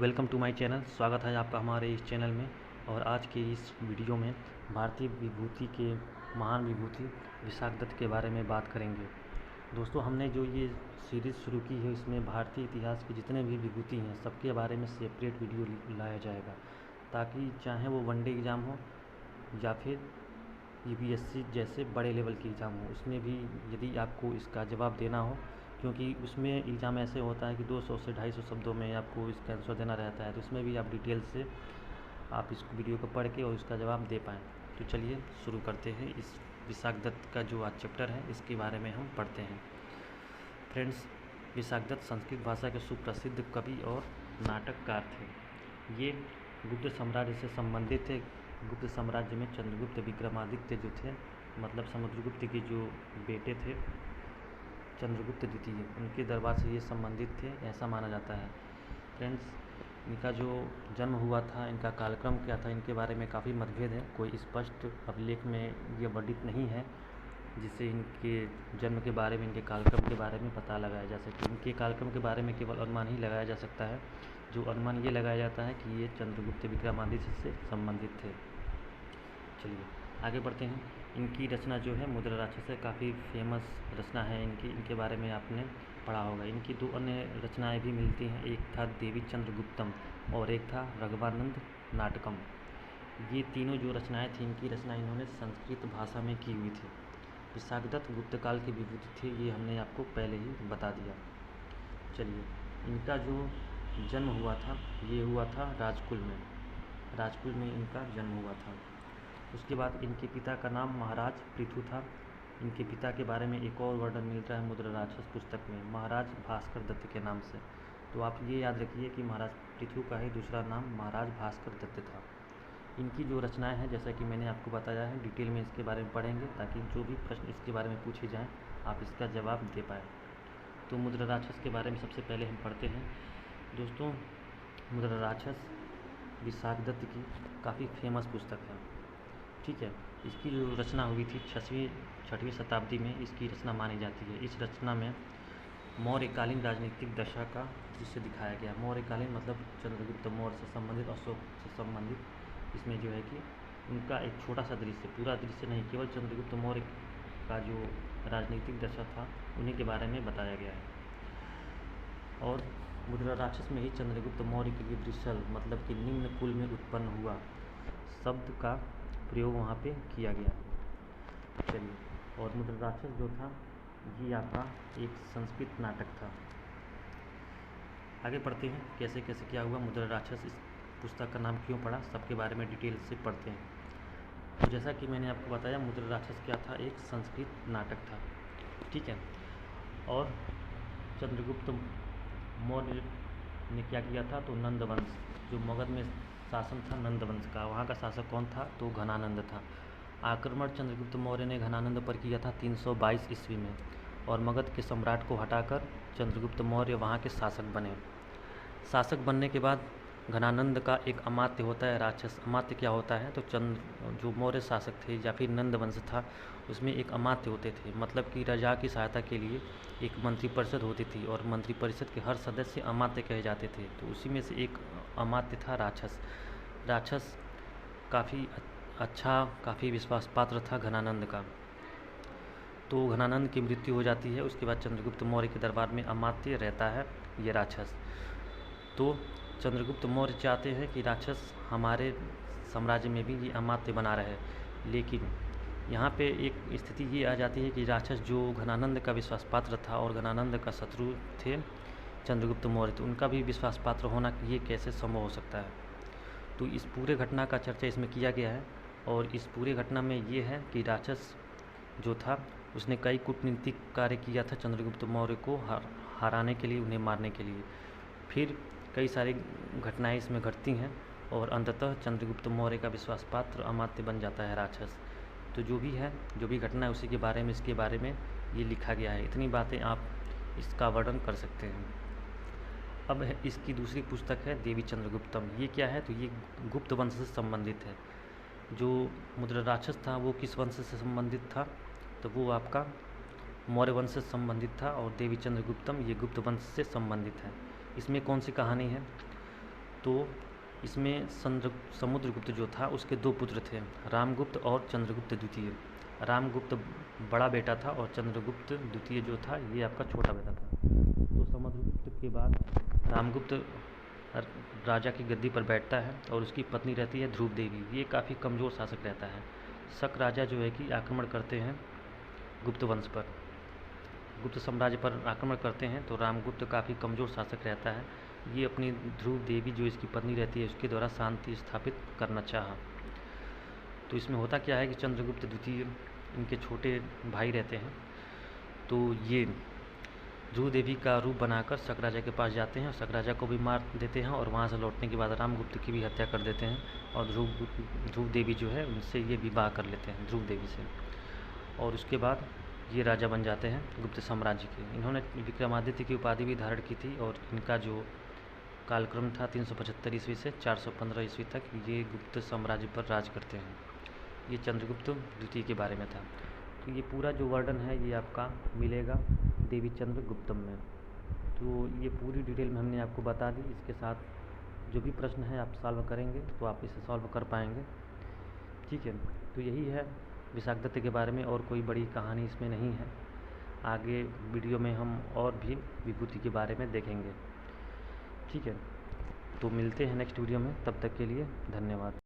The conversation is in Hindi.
Welcome to my channel. स्वागत है आपका हमारे इस चैनल में। और आज के इस वीडियो में भारतीय विभूति के महान विभूति विशाखदत्त के बारे में बात करेंगे। दोस्तों, हमने जो ये सीरीज़ शुरू की है इसमें भारतीय इतिहास के जितने भी विभूति हैं सबके बारे में सेपरेट वीडियो लाया जाएगा, ताकि चाहे वो वनडे एग्ज़ाम हो या फिर यूपीएससी जैसे बड़े लेवल की एग्ज़ाम हो, उसमें भी यदि आपको इसका जवाब देना हो, क्योंकि उसमें एग्ज़ाम ऐसे होता है कि 200 से 250 शब्दों में आपको इसका आंसर देना रहता है, तो उसमें भी आप डिटेल से आप इस वीडियो को पढ़ के और इसका जवाब दे पाएँ। तो चलिए शुरू करते हैं। इस विशाखदत्त का जो आज चैप्टर है इसके बारे में हम पढ़ते हैं। फ्रेंड्स, विशाखदत्त संस्कृत भाषा के सुप्रसिद्ध कवि और नाटककार थे। ये गुप्त साम्राज्य से संबंधित थे। गुप्त साम्राज्य में चंद्रगुप्त विक्रमादित्य जो थे, मतलब समुद्रगुप्त के जो बेटे थे चंद्रगुप्त द्वितीय, उनके दरबार से ये संबंधित थे, ऐसा माना जाता है। फ्रेंड्स, इनका जो जन्म हुआ था, इनका कालक्रम क्या था, इनके बारे में काफ़ी मतभेद है। कोई स्पष्ट अभिलेख में ये वर्णित नहीं है जिससे इनके जन्म के बारे में, इनके कालक्रम के बारे में पता लगाया जा सके। इनके कालक्रम के बारे में केवल अनुमान ही लगाया जा सकता है। जो अनुमान ये लगाया जाता है कि ये चंद्रगुप्त विक्रमादित्य से संबंधित थे। चलिए आगे बढ़ते हैं। इनकी रचना जो है मुद्रा राक्षस है, काफ़ी फेमस रचना है इनकी। इनके बारे में आपने पढ़ा होगा। इनकी दो अन्य रचनाएं भी मिलती हैं, एक था देवी चंद्रगुप्तम और एक था रघुवानंद नाटकम। ये तीनों जो रचनाएं थी, इनकी रचना इन्होंने संस्कृत भाषा में की हुई थी। विशाखदत्त गुप्त काल के विभूति थे, ये हमने आपको पहले ही बता दिया। चलिए, इनका जो जन्म हुआ था ये हुआ था राजकुल में। राजकुल में इनका जन्म हुआ था। उसके बाद इनके पिता का नाम महाराज पृथु था। इनके पिता के बारे में एक और वर्णन मिलता है मुद्रा राक्षस पुस्तक में, महाराज भास्कर दत्त के नाम से। तो आप ये याद रखिए कि महाराज पृथु का ही दूसरा नाम महाराज भास्कर दत्त था। इनकी जो रचनाएं हैं, जैसा कि मैंने आपको बताया है, डिटेल में इसके बारे में पढ़ेंगे, ताकि जो भी प्रश्न इसके बारे में पूछे जाएँ आप इसका जवाब दे पाएँ। तो मुद्रा राक्षस के बारे में सबसे पहले हम पढ़ते हैं। दोस्तों, मुद्रा राक्षस विशाखदत्त की काफ़ी फेमस पुस्तक है। ठीक है, इसकी जो रचना हुई थी 6वीं शताब्दी में इसकी रचना मानी जाती है। इस रचना में मौर्यकालीन राजनीतिक दशा का दृश्य दिखाया गया। मौर्यकालीन मतलब चंद्रगुप्त मौर्य से संबंधित, अशोक से संबंधित। इसमें जो है कि उनका एक छोटा सा दृश्य, पूरा दृश्य नहीं, केवल चंद्रगुप्त मौर्य का जो राजनीतिक दशा था उन्हीं के बारे में बताया गया है। और मुद्रा राक्षस में ही चंद्रगुप्त मौर्य के लिए दृश्यल मतलब कि निम्न कुल में उत्पन्न हुआ शब्द का प्रयोग वहाँ पे किया गया। चलिए, और मुद्रा राक्षस जो था ये आपका एक संस्कृत नाटक था। आगे पढ़ते हैं कैसे कैसे क्या हुआ। मुद्रा राक्षस इस पुस्तक का नाम क्यों पड़ा, सबके बारे में डिटेल से पढ़ते हैं। तो जैसा कि मैंने आपको बताया, मुद्रा राक्षस क्या था, एक संस्कृत नाटक था। ठीक है, और चंद्रगुप्त मौर्य ने क्या किया था, तो नंद वंश, जो मगध में शासन था नंद वंश का, वहाँ का शासक कौन था, तो घनानंद था। आक्रमण चंद्रगुप्त मौर्य ने घनानंद पर किया था 322 ईस्वी में, और मगध के सम्राट को हटाकर चंद्रगुप्त मौर्य वहाँ के शासक बने। शासक बनने के बाद घनानंद का एक अमात्य होता है राक्षस। अमात्य क्या होता है, तो जो मौर्य शासक थे या फिर नंद वंश था, उसमें एक अमात्य होते थे, मतलब कि राजा की सहायता के लिए एक मंत्रिपरिषद होती थी, और मंत्रिपरिषद के हर सदस्य अमात्य कहे जाते थे। तो उसी में से एक अमात्य था राक्षस। राक्षस काफ़ी अच्छा, काफ़ी विश्वास पात्र था घनानंद का। तो घनानंद की मृत्यु हो जाती है। उसके बाद चंद्रगुप्त मौर्य के दरबार में अमात्य रहता है ये राक्षस। तो चंद्रगुप्त मौर्य चाहते हैं कि राक्षस हमारे साम्राज्य में भी ये अमात्य बना रहे, लेकिन यहाँ पे एक स्थिति ये आ जाती है कि राक्षस जो घनानंद का विश्वास पात्र था और घनानंद का शत्रु थे चंद्रगुप्त मौर्य, तो उनका भी विश्वास पात्र होना ये कैसे संभव हो सकता है। तो इस पूरे घटना का चर्चा इसमें किया गया है, और इस पूरे घटना में ये है कि राक्षस जो था उसने कई कूटनीतिक कार्य किया था चंद्रगुप्त मौर्य को हराने के लिए, उन्हें मारने के लिए। फिर कई सारी घटनाएं इसमें घटती हैं, और अंततः चंद्रगुप्त मौर्य का विश्वास पात्र अमात्य बन जाता है राक्षस। तो जो भी है, जो भी घटना है, उसी के बारे में, इसके बारे में ये लिखा गया है। इतनी बातें आप इसका वर्णन कर सकते हैं। अब इसकी दूसरी पुस्तक है देवी चंद्रगुप्तम। ये क्या है, तो ये गुप्त वंश से संबंधित है। जो मुद्रा राक्षस था वो किस वंश से संबंधित था, तो वो आपका मौर्य वंश से संबंधित था, और देवी चंद्रगुप्तम ये गुप्त वंश से संबंधित है। इसमें कौन सी कहानी है, तो इसमें समुद्रगुप्त जो था उसके दो पुत्र थे, रामगुप्त और चंद्रगुप्त द्वितीय। रामगुप्त बड़ा बेटा था और चंद्रगुप्त द्वितीय जो था ये आपका छोटा बेटा था। तो समुद्रगुप्त के बाद रामगुप्त राजा की गद्दी पर बैठता है और उसकी पत्नी रहती है ध्रुव देवी। ये काफ़ी कमज़ोर शासक रहता है। शक राजा जो है कि आक्रमण करते हैं गुप्त वंश पर, गुप्त साम्राज्य पर आक्रमण करते हैं, तो रामगुप्त काफ़ी कमज़ोर शासक रहता है। ये अपनी ध्रुव देवी जो इसकी पत्नी रहती है उसके द्वारा शांति स्थापित करना चाहा। तो इसमें होता क्या है कि चंद्रगुप्त द्वितीय इनके छोटे भाई रहते हैं, तो ये ध्रुव देवी का रूप बनाकर शक राजा के पास जाते हैं, शक राजा को भी मार देते हैं और वहाँ से लौटने के बाद रामगुप्त की भी हत्या कर देते हैं और ध्रुव देवी जो है उनसे ये विवाह कर लेते हैं ध्रुव देवी से। और उसके बाद ये राजा बन जाते हैं गुप्त साम्राज्य के। इन्होंने विक्रमादित्य की उपाधि भी धारण की थी और इनका जो कालक्रम था 375 ईस्वी से 415 ईस्वी तक ये गुप्त साम्राज्य पर राज करते हैं। ये चंद्रगुप्त द्वितीय के बारे में था। तो ये पूरा जो वर्णन है ये आपका मिलेगा देवी चंद्रगुप्तम में। तो ये पूरी डिटेल में हमने आपको बता दी। इसके साथ जो भी प्रश्न है आप सॉल्व करेंगे तो आप इसे सॉल्व कर पाएंगे, ठीक है। तो यही है विशाखदत्त के बारे में, और कोई बड़ी कहानी इसमें नहीं है। आगे वीडियो में हम और भी विभूति के बारे में देखेंगे, ठीक है। तो मिलते हैं नेक्स्ट वीडियो में, तब तक के लिए धन्यवाद।